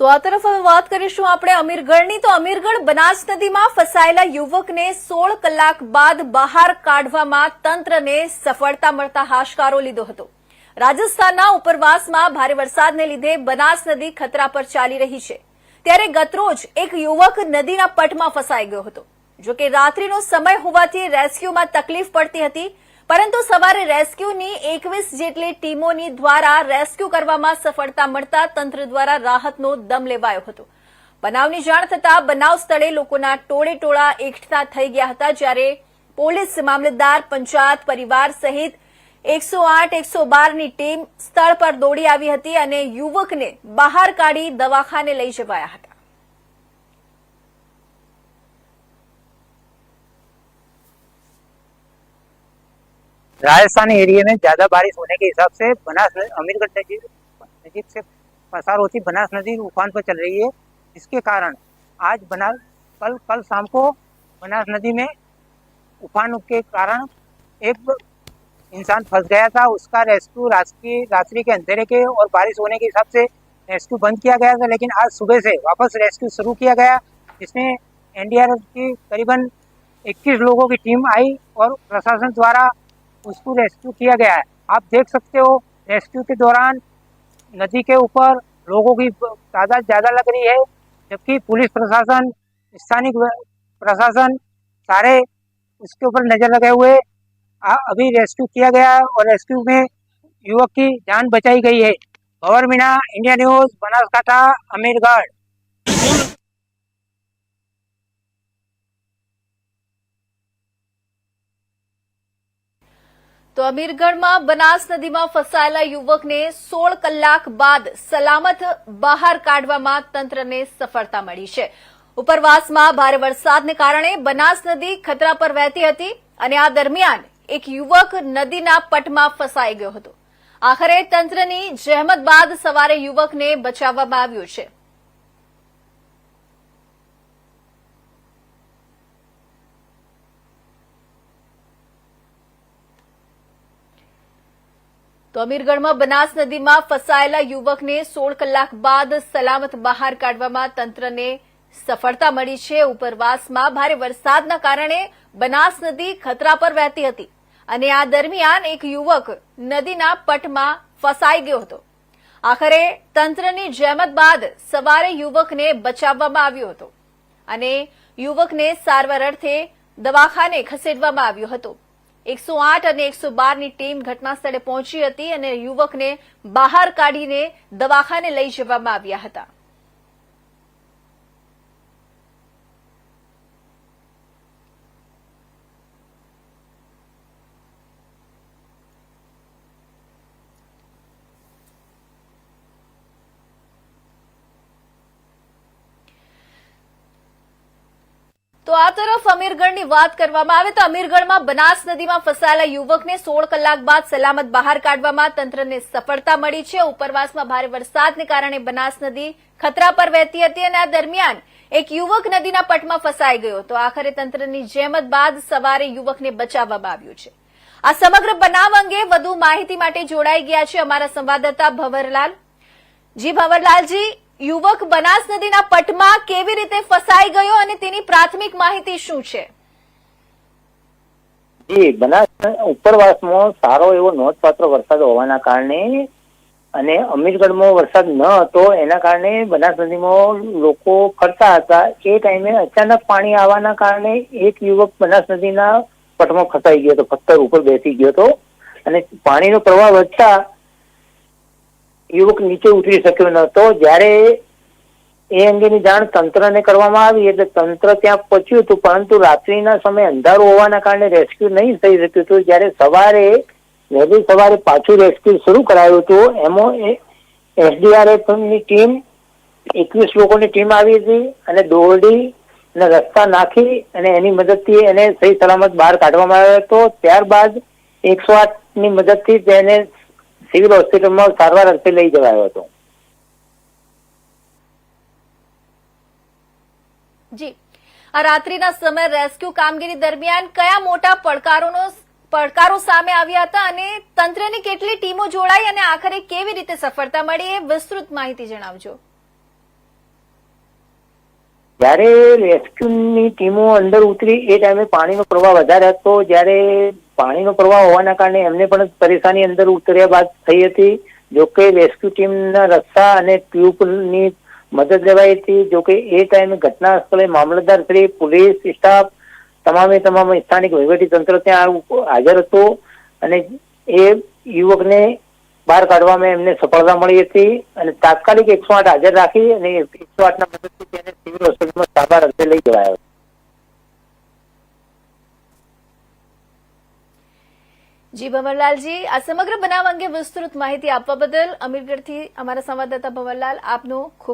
તો આ તરફ હવે વાત કરીશું આપણે અમીરગઢની। તો અમીરગઢ બનાસ નદીમાં ફસાયેલા યુવકને 16 કલાક બાદ બહાર કાઢવામાં તંત્રને સફળતા મળતા હાશકારો લીધો હતો। રાજસ્થાનના ઉપરવાસમાં ભારે વરસાદને લીધે બનાસ નદી ખતરા પર ચાલી રહી છે, ત્યારે ગતરોજ એક યુવક નદીના પટમાં ફસાઈ ગયો હતો। જો કે રાત્રિનો સમય હોવાથી રેસ્ક્યુમાં તકલીફ પડતી હતી, પરંતુ સવારે રેસ્ક્યુની 21 જેટલી ટીમોની દ્વારા રેસ્ક્યુ કરવામાં સફળતા મળતા તંત્ર દ્વારા રાહતનો દમ લેવાયો હતો। બનાવની જાણ થતાં બનાવ સ્થળે લોકોના ટોળે ટોળા એકઠા થઈ ગયા હતા, જ્યારે પોલીસ, મામલતદાર, પંચાયત, પરિવાર સહિત 108-112ની ટીમ સ્થળ પર દોડી આવી હતી અને યુવકને બહાર કાઢી દવાખાને લઈ જવાયા હતા। राजस्थान एरिया में ज्यादा बारिश होने के हिसाब से बनास अमीरगढ़ नजीक से पसार होती बनास नदी उफान पर चल रही है, जिसके कारण आज कल शाम को बनास नदी में उफान के कारण एक इंसान फंस गया था। उसका रेस्क्यू रात्रि के अंधेरे के और बारिश होने के हिसाब से रेस्क्यू बंद किया गया था, लेकिन आज सुबह से वापस रेस्क्यू शुरू किया गया, जिसमें एनडीआरएफ की करीबन 21 लोगों की टीम आई और प्रशासन द्वारा उसको रेस्क्यू किया गया है। आप देख सकते हो रेस्क्यू के दौरान नदी के ऊपर लोगों की तादाद ज्यादा लग रही है, जबकि पुलिस प्रशासन, स्थानीय प्रशासन सारे उसके ऊपर नजर लगे हुए अभी रेस्क्यू किया गया है और रेस्क्यू में युवक की जान बचाई गई है। भंवर मीणा, इंडिया न्यूज, बनासकांठा, अमीरगढ़। તો અમીરગઢમાં બનાસ નદીમાં ફસાયેલા યુવકને 16 કલાક બાદ સલામત બહાર કાઢવામાં તંત્રને સફળતા મળી છે। ઉપરવાસમાં ભારે વરસાદને કારણે બનાસ નદી ખતરા પર વહેતી હતી અને આ દરમિયાન એક યુવક નદીના પટમાં ફસાઈ ગયો હતો। આખરે તંત્રની જહેમત બાદ સવારે યુવકને બચાવવામાં આવ્યો છે। તો અમીરગઢમાં બનાસ નદીમાં ફસાયેલા યુવકને 16 કલાક બાદ સલામત બહાર કાઢવામાં તંત્રને સફળતા મળી છે। ઉપરવાસમાં ભારે વરસાદના કારણે બનાસ નદી ખતરા પર વહેતી હતી અને આ દરમિયાન એક યુવક નદીના પટમાં ફસાઈ ગયો હતો। આખરે તંત્રની જહેમત બાદ સવારે યુવકને બચાવવામાં આવ્યો હતો અને યુવકને સારવાર અર્થે દવાખાને ખસેડવામાં આવ્યો હતો। 108 અને 112ની ટીમ ઘટના સ્થળે પહોંચી હતી અને યુવકને બહાર કાઢીને દવાખાને લઈ જવામાં આવ્યા હતા। તો આ તરફ અમીરગઢની વાત કરવામાં આવે તો અમીરગઢમાં બનાસ નદીમાં ફસાયેલા યુવકને 16 કલાક બાદ સલામત બહાર કાઢવામાં તંત્રને સફળતા મળી છે। ઉપરવાસમાં ભારે વરસાદને કારણે બનાસ નદી ખતરા પર વહેતી હતી અને આ દરમિયાન એક યુવક નદીના પટમાં ફસાઈ ગયો તો આખરે તંત્રની જહેમત બાદ સવારે યુવકને બચાવવામાં આવ્યો છે। આ સમગ્ર બનાવ અંગે વધુ માહિતી માટે જોડાઈ ગયા છે અમારા સંવાદદાતા ભંવરલાલ। જી ભંવરલાલજી, યુવક બનાસ નદીના પટમાં કેવી રીતે ફસાઈ ગયો અને તેની પ્રાથમિક માહિતી શું છે? જી, બનાસ ઉપરવાસમાં સારો એવો નોંધપાત્ર વરસાદ હોવાના કારણે અને અમીરગઢમાં વરસાદ ન હતો એના કારણે બનાસ નદીમાં લોકો ફરતા હતા। એ ટાઈમે અચાનક પાણી આવવાના કારણે એક યુવક બનાસ નદીના પટમાં ફસાઈ ગયો હતો, પથ્થર ઉપર બેસી ગયો હતો અને પાણીનો પ્રવાહ વધતા યુવક નીચે ઉતરી શક્યો નહોતો। જ્યારે એ અંગેની જાણ તંત્રને કરવામાં આવી એટલે તંત્ર ત્યાં પહોંચ્યું હતું, પરંતુ રાત્રિના સમયે અંધારું હોવાના કારણે રેસ્ક્યુ નહીં થઈ શક્યું હતું। જ્યારે વહેલી સવારે પાછું રેસ્ક્યુ શરૂ કરાયું હતું, એમાં એસડીઆરએફની ટીમ 21 લોકોની ટીમ આવી હતી અને દોરડી અને રસ્તા નાખી અને એની મદદથી એને સહી સલામત બહાર કાઢવામાં આવ્યો હતો। ત્યારબાદ 108ની મદદથી તેને સિવિલ હોસ્પિટલમાં સારવાર અર્થે લઈ જવાયો હતો। જી, આ રાત્રિના સમય રેસ્ક્યુ કામગીરી દરમિયાન કયા મોટા પડકારો સામે આવ્યા હતા અને તંત્રની કેટલી ટીમો જોડાઈ અને આખરે કેવી રીતે સફળતા મળી, એ વિસ્તૃત માહિતી જણાવજો। જ્યારે રેસ્ક્યુની ટીમો અંદર ઉતરી એ ટાઈમે પાણીનો પ્રવાહ વધારે હતો. જ્યારે પાણીનો પ્રવાહ હોવાના કારણે એમને પણ પરેશાની અંદર ઉતર્યા બાદ થઈ હતી. જોકે રેસ્ક્યુ ટીમના રસ્તા અને ટ્યુબની મદદ લેવાઈ હતી. જોકે એ ટાઈમે ઘટના સ્થળે મામલતદાર શ્રી, પોલીસ સ્ટાફ, તમામ સ્થાનિક વહીવટી તંત્ર ત્યાં હાજર હતો અને એ યુવકને બહાર કાઢવામાં એમને સફળતા મળી હતી અને તાત્કાલિક 108 હાજર રાખી અને 108ના મદદથી તેને સિવિલ હોસ્પિટલમાં સારવાર અર્થે લઈ જવાયો. જી ભંવરલાલજી, આ સમગ્ર બનાવ અંગે વિસ્તૃત માહિતી આપવા બદલ અમીરગઢથી અમારા સંવાદદાતા ભંવરલાલ, આપનો ખૂબ